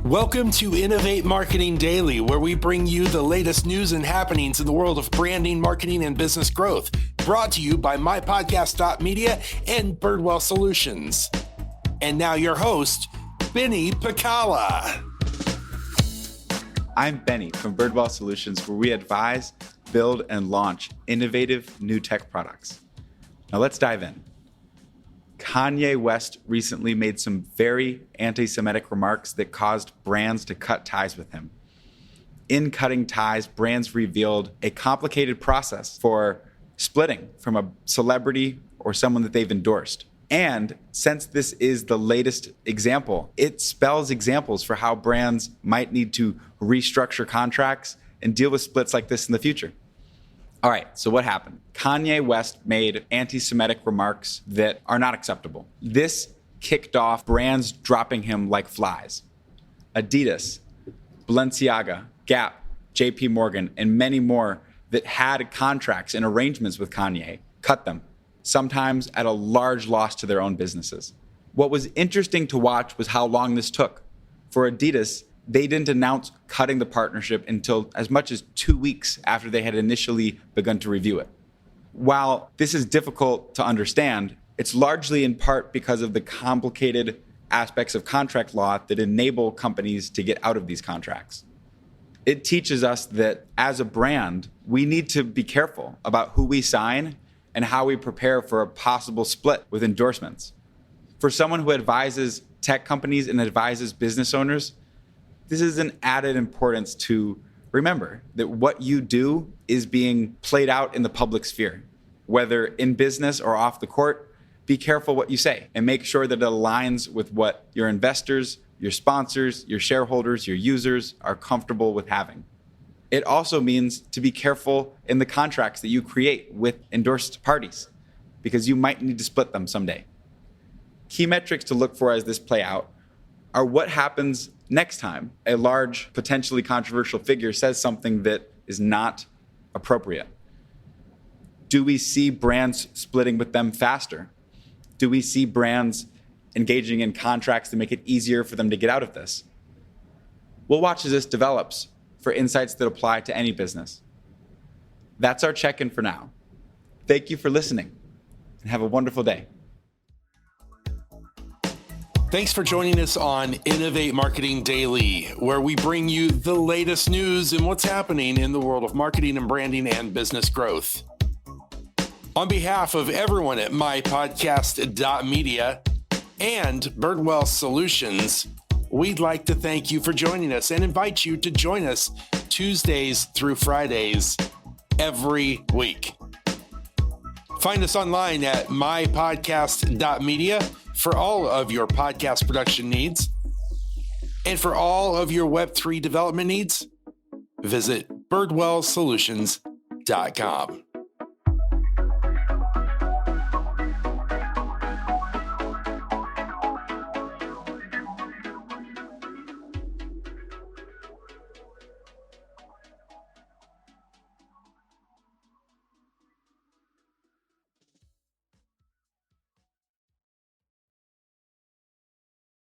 Welcome to Innovate Marketing Daily, where we bring you the latest news and happenings in the world of branding, marketing, and business growth. Brought to you by mypodcast.media and Birdwell Solutions. And now your host, Benny Pacala. I'm Benny from Birdwell Solutions, where we advise, build, and launch innovative new tech products. Now let's dive in. Kanye West recently made some very anti-Semitic remarks that caused brands to cut ties with him. In cutting ties, brands revealed a complicated process for splitting from a celebrity or someone that they've endorsed. And since this is the latest example, it spells examples for how brands might need to restructure contracts and deal with splits like this in the future. All right, so what happened? Kanye West made anti-Semitic remarks that are not acceptable. This kicked off brands dropping him like flies. Adidas, Balenciaga, Gap, JP Morgan, and many more that had contracts and arrangements with Kanye cut them, sometimes at a large loss to their own businesses. What was interesting to watch was how long this took. For Adidas, they didn't announce cutting the partnership until as much as 2 weeks after they had initially begun to review it. While this is difficult to understand, it's largely in part because of the complicated aspects of contract law that enable companies to get out of these contracts. It teaches us that as a brand, we need to be careful about who we sign and how we prepare for a possible split with endorsements. For someone who advises tech companies and advises business owners, this is an added importance to remember that what you do is being played out in the public sphere. Whether in business or off the court, be careful what you say and make sure that it aligns with what your investors, your sponsors, your shareholders, your users are comfortable with having. It also means to be careful in the contracts that you create with endorsed parties, because you might need to split them someday. Key metrics to look for as this play out are what happens next time a large, potentially controversial figure says something that is not appropriate. Do we see brands splitting with them faster? Do we see brands engaging in contracts to make it easier for them to get out of this? We'll watch as this develops for insights that apply to any business. That's our check-in for now. Thank you for listening, and have a wonderful day. Thanks for joining us on Innovate Marketing Daily, where we bring you the latest news and what's happening in the world of marketing and branding and business growth. On behalf of everyone at mypodcast.media and Birdwell Solutions, we'd like to thank you for joining us and invite you to join us Tuesdays through Fridays every week. Find us online at mypodcast.media for all of your podcast production needs. And for all of your Web3 development needs, visit birdwellsolutions.com.